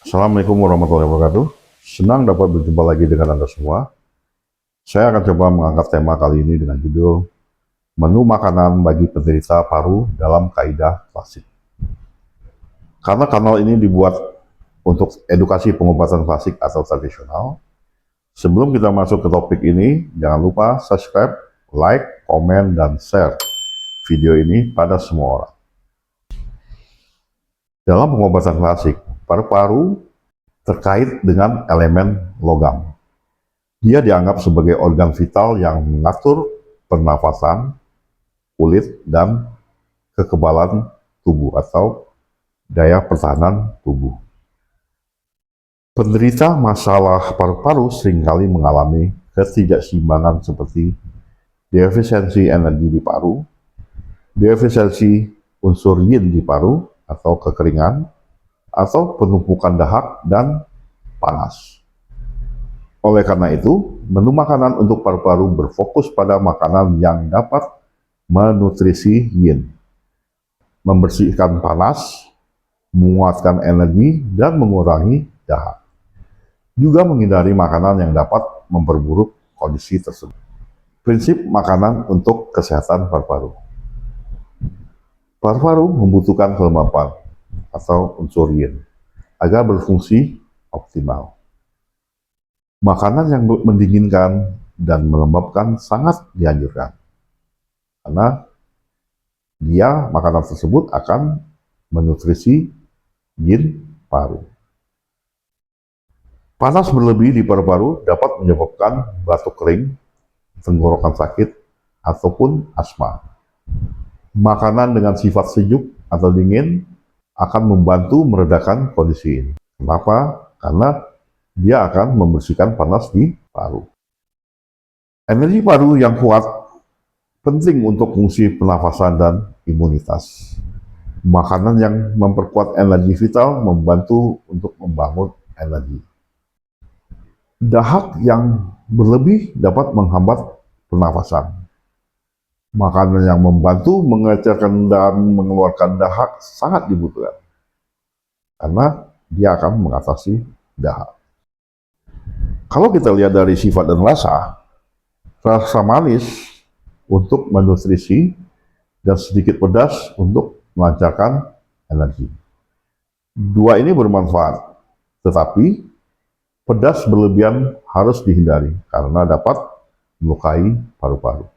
Assalamualaikum warahmatullahi wabarakatuh. Senang dapat berjumpa lagi dengan Anda semua. Saya akan coba mengangkat tema kali ini dengan judul Menu Makanan bagi Penderita Paru dalam Kaidah Klasik. Karena kanal ini dibuat untuk edukasi pengobatan klasik atau tradisional, sebelum kita masuk ke topik ini, jangan lupa subscribe, like, komen, dan share video ini pada semua orang. Dalam pengobatan klasik, paru-paru terkait dengan elemen logam. Dia dianggap sebagai organ vital yang mengatur pernafasan, kulit, dan kekebalan tubuh atau daya pertahanan tubuh. Penderita masalah paru-paru seringkali mengalami ketidakseimbangan seperti defisiensi energi di paru, defisiensi unsur yin di paru atau kekeringan, atau penumpukan dahak dan panas. Oleh karena itu, menu makanan untuk paru-paru berfokus pada makanan yang dapat menutrisi yin, membersihkan panas, menguatkan energi, dan mengurangi dahak. Juga menghindari makanan yang dapat memperburuk kondisi tersebut. Prinsip makanan untuk kesehatan paru-paru. Paru-paru membutuhkan kelembapan atau unsur yin agar berfungsi optimal. Makanan yang mendinginkan dan melembabkan sangat dianjurkan, karena makanan tersebut akan menutrisi yin paru. Panas berlebih di paru-paru dapat menyebabkan batuk kering, tenggorokan sakit, ataupun asma. Makanan dengan sifat sejuk atau dingin akan membantu meredakan kondisi ini. Kenapa? Karena dia akan membersihkan panas di paru. Energi paru yang kuat penting untuk fungsi pernafasan dan imunitas. Makanan yang memperkuat energi vital membantu untuk membangun energi. Dahak yang berlebih dapat menghambat pernafasan. Makanan yang membantu mengecerkan dan mengeluarkan dahak sangat dibutuhkan, karena dia akan mengatasi dahak. Kalau kita lihat dari sifat dan rasa manis untuk menutrisi dan sedikit pedas untuk melancarkan energi. Dua ini bermanfaat, tetapi pedas berlebihan harus dihindari karena dapat melukai paru-paru.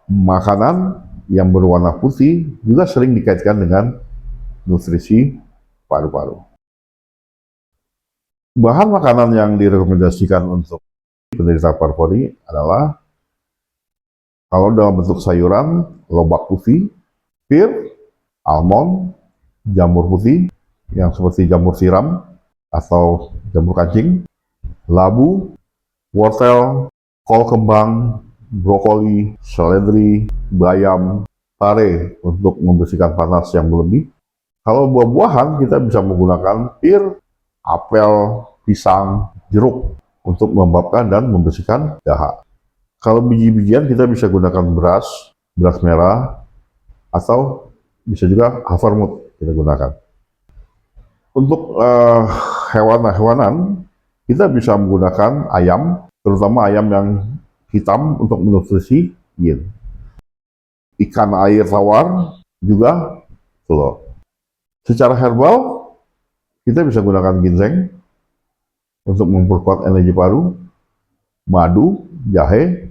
Makanan yang berwarna putih juga sering dikaitkan dengan nutrisi paru-paru. Bahan makanan yang direkomendasikan untuk penderita paru-paru adalah, kalau dalam bentuk sayuran, lobak putih, pir, almond, jamur putih yang seperti jamur tiram atau jamur kancing, labu, wortel, kol kembang, brokoli, seledri, bayam, pare untuk membersihkan panas yang berlebih. Kalau buah-buahan kita bisa menggunakan pir, apel, pisang, jeruk untuk melembabkan dan membersihkan dahak. Kalau biji-bijian kita bisa gunakan beras merah, atau bisa juga havermut kita gunakan. Untuk hewan-hewanan kita bisa menggunakan ayam, terutama ayam yang hitam untuk menutrisi yin. Ikan air tawar juga telur. Secara herbal kita bisa gunakan ginseng untuk memperkuat energi paru, madu, jahe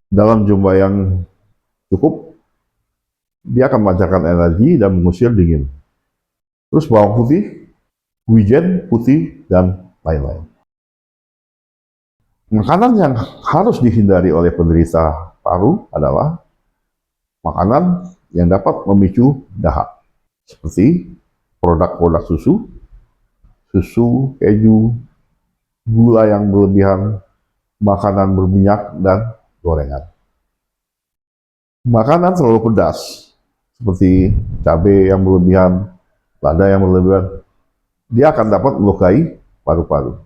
dalam jumlah yang cukup, dia akan melancarkan energi dan mengusir dingin. Terus bawang putih, wijen putih, dan lain-lain. Makanan yang harus dihindari oleh penderita paru adalah makanan yang dapat memicu dahak, seperti produk-produk susu, keju, gula yang berlebihan, makanan berminyak, dan gorengan. Makanan terlalu pedas, seperti cabai yang berlebihan, lada yang berlebihan, dia akan dapat melukai paru-paru.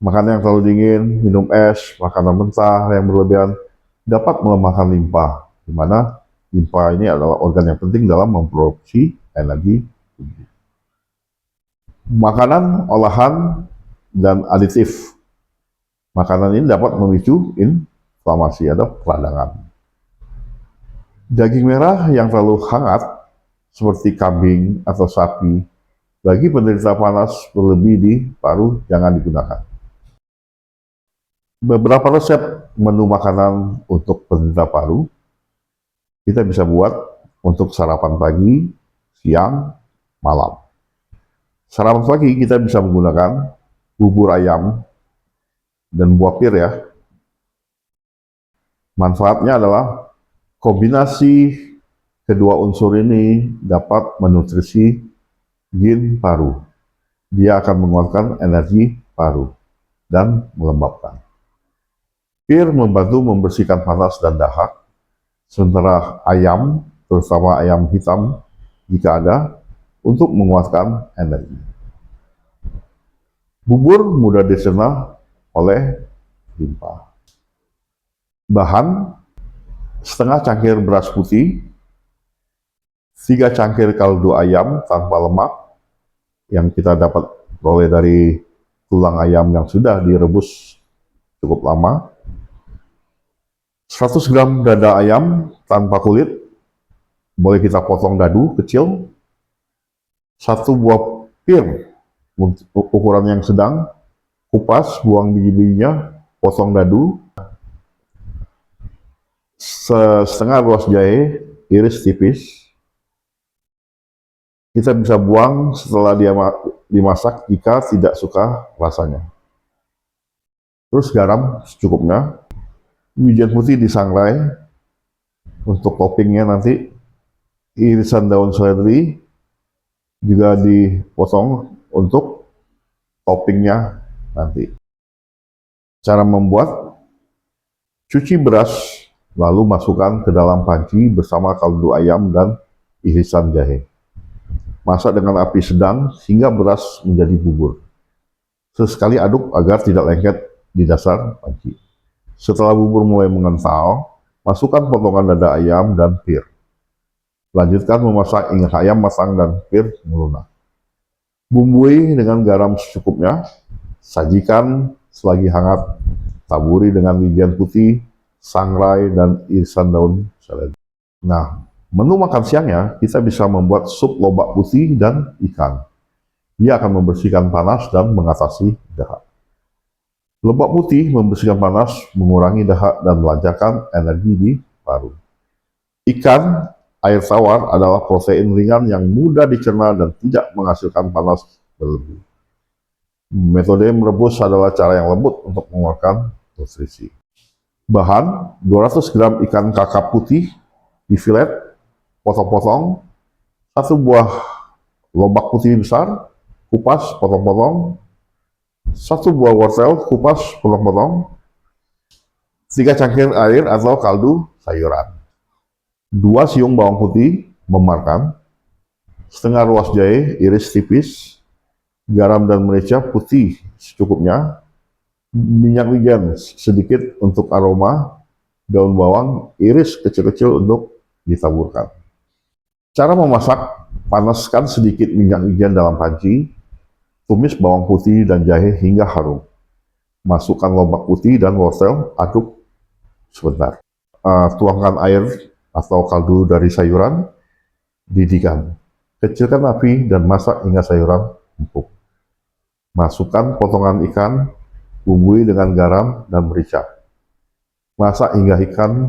Makanan yang terlalu dingin, minum es, makanan mentah yang berlebihan dapat melemahkan limpa, di mana limpa ini adalah organ yang penting dalam memproduksi energi tubuh. Makanan, olahan, dan aditif. Makanan ini dapat memicu inflamasi atau peradangan. Daging merah yang terlalu hangat, seperti kambing atau sapi, bagi penderita panas berlebih di paru jangan digunakan. Beberapa resep menu makanan untuk penderita paru kita bisa buat untuk sarapan pagi, siang, malam. Sarapan pagi kita bisa menggunakan bubur ayam dan buah pir ya. Manfaatnya adalah kombinasi kedua unsur ini dapat menutrisi yin paru. Dia akan menguatkan energi paru dan melembabkan. Pir membantu membersihkan panas dan dahak, sementara ayam, terutama ayam hitam, jika ada, untuk menguatkan energi. Bubur mudah dicerna oleh limpa. Bahan: setengah cangkir beras putih, 3 cangkir kaldu ayam tanpa lemak yang kita dapat peroleh dari tulang ayam yang sudah direbus cukup lama, 100 gram dada ayam tanpa kulit, boleh kita potong dadu kecil, 1 buah pir ukuran yang sedang, kupas, buang biji-bijinya, potong dadu, setengah ruas jahe, iris tipis. Kita bisa buang setelah dia dimasak jika tidak suka rasanya. Terus garam secukupnya, wijen putih disangrai, untuk toppingnya nanti irisan daun seledri juga dipotong untuk toppingnya nanti. Cara membuat: cuci beras, lalu masukkan ke dalam panci bersama kaldu ayam dan irisan jahe. Masak dengan api sedang hingga beras menjadi bubur. Sesekali aduk agar tidak lengket di dasar panci. Setelah bubur mulai mengental, masukkan potongan dada ayam dan pir. Lanjutkan memasak hingga ayam matang dan pir melunak. Bumbui dengan garam secukupnya, sajikan selagi hangat, taburi dengan wijen putih, sangrai, dan irisan daun seledri. Nah, menu makan siangnya kita bisa membuat sup lobak putih dan ikan. Dia akan membersihkan panas dan mengatasi dahak. Lobak putih membersihkan panas, mengurangi dahak, dan melancarkan energi di paru. Ikan air tawar adalah protein ringan yang mudah dicerna dan tidak menghasilkan panas berlebih. Metode merebus adalah cara yang lembut untuk mengeluarkan nutrisi. Bahan: 200 gram ikan kakap putih difilet, potong-potong, 1 buah lobak putih besar, kupas, potong-potong, 1 buah wortel, kupas, potong-potong, 3 cangkir air atau kaldu sayuran, 2 siung bawang putih memarkan, setengah ruas jahe iris tipis, garam dan merica putih secukupnya, minyak wijen sedikit untuk aroma, daun bawang iris kecil-kecil untuk ditaburkan. Cara memasak: panaskan sedikit minyak wijen dalam panci, tumis bawang putih dan jahe hingga harum. Masukkan lobak putih dan wortel, aduk sebentar. Tuangkan air atau kaldu dari sayuran, didihkan. Kecilkan api dan masak hingga sayuran empuk. Masukkan potongan ikan, bumbui dengan garam dan merica. Masak hingga ikan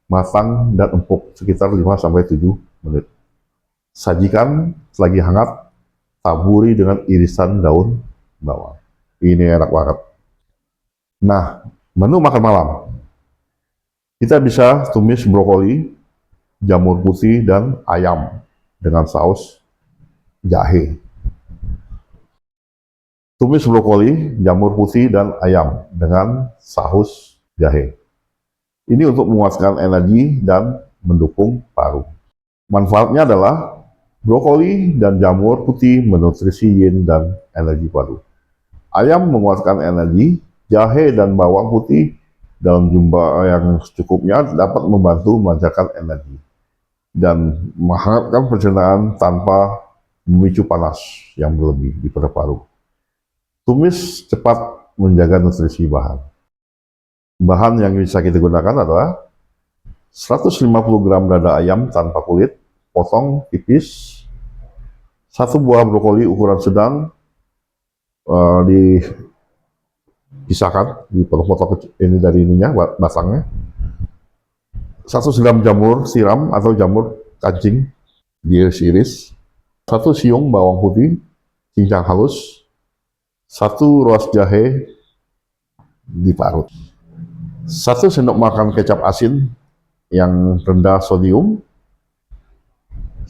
matang dan empuk sekitar 5-7 menit. Sajikan selagi hangat, taburi dengan irisan daun bawang. Ini enak banget. Nah, menu makan malam. Kita bisa tumis brokoli, jamur putih, dan ayam dengan saus jahe. Tumis brokoli, jamur putih, dan ayam dengan saus jahe. Ini untuk menguatkan energi dan mendukung paru. Manfaatnya adalah brokoli dan jamur putih menutrisi yin dan energi paru. Ayam menguatkan energi, jahe dan bawang putih dalam jumlah yang secukupnya dapat membantu melancarkan energi dan menghangatkan pencernaan tanpa memicu panas yang berlebih di paru-paru. Tumis cepat menjaga nutrisi bahan. Bahan yang bisa kita gunakan adalah 150 gram dada ayam tanpa kulit, potong tipis, 1 buah brokoli ukuran sedang, dipisahkan, dipotong-potong ini dari ininya, batangnya. 1 gram jamur siram atau jamur kancing, diiris-iris. 1 siung bawang putih, cincang halus. 1 ruas jahe, diparut. 1 sendok makan kecap asin yang rendah sodium.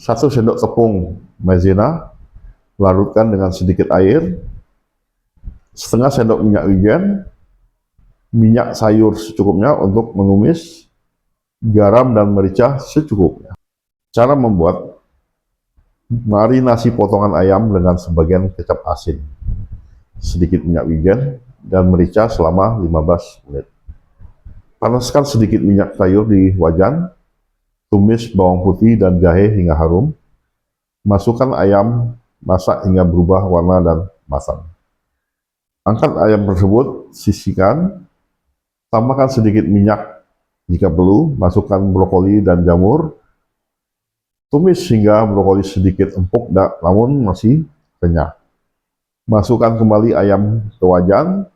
1 sendok tepung maizena, larutkan dengan sedikit air. Setengah sendok minyak wijen, minyak sayur secukupnya untuk menumis, garam dan merica secukupnya. Cara membuat: marinasi potongan ayam dengan sebagian kecap asin, sedikit minyak wijen, dan merica selama 15 menit. Panaskan sedikit minyak sayur di wajan, tumis bawang putih dan jahe hingga harum, masukkan ayam, masak hingga berubah warna dan matang. Angkat ayam tersebut, sisihkan, tambahkan sedikit minyak jika perlu, masukkan brokoli dan jamur, tumis hingga brokoli sedikit empuk namun masih renyah. Masukkan kembali ayam ke wajan,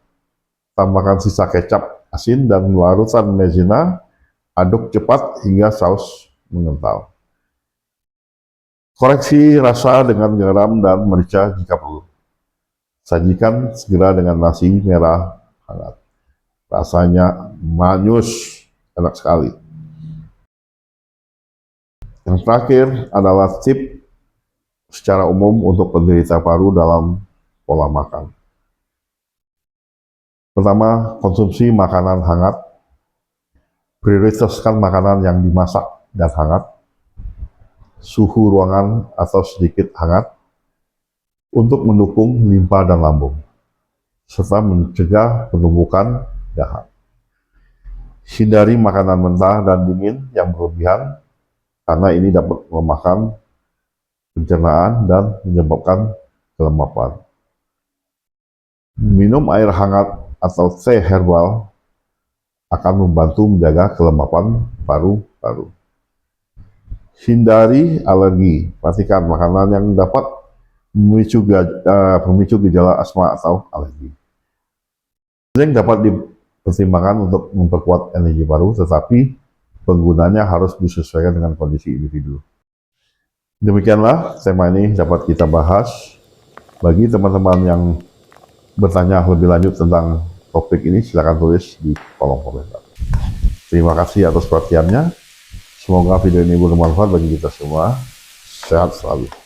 tambahkan sisa kecap asin dan larutan maizena, aduk cepat hingga saus mengental. Koreksi rasa dengan garam dan merica jika perlu. Sajikan segera dengan nasi merah hangat. Rasanya manis, enak sekali. Yang terakhir adalah tip secara umum untuk penderita paru dalam pola makan. Pertama, konsumsi makanan hangat. Prioritaskan makanan yang dimasak dan hangat. Suhu ruangan atau sedikit hangat untuk mendukung limpa dan lambung, serta mencegah penumpukan dahak. Hindari makanan mentah dan dingin yang berlebihan, karena ini dapat melemahkan pencernaan dan menyebabkan kelembapan. Minum air hangat atau teh herbal akan membantu menjaga kelembapan paru-paru. Hindari alergi. Perhatikan makanan yang dapat memicu gejala asma atau alergi. Yang dapat dipertimbangkan untuk memperkuat energi paru, tetapi penggunanya harus disesuaikan dengan kondisi individu. Demikianlah tema ini dapat kita bahas. Bagi teman-teman yang bertanya lebih lanjut tentang topik ini, silakan tulis di kolom komentar. Terima kasih atas perhatiannya. Semoga video ini bermanfaat bagi kita semua. Sehat selalu.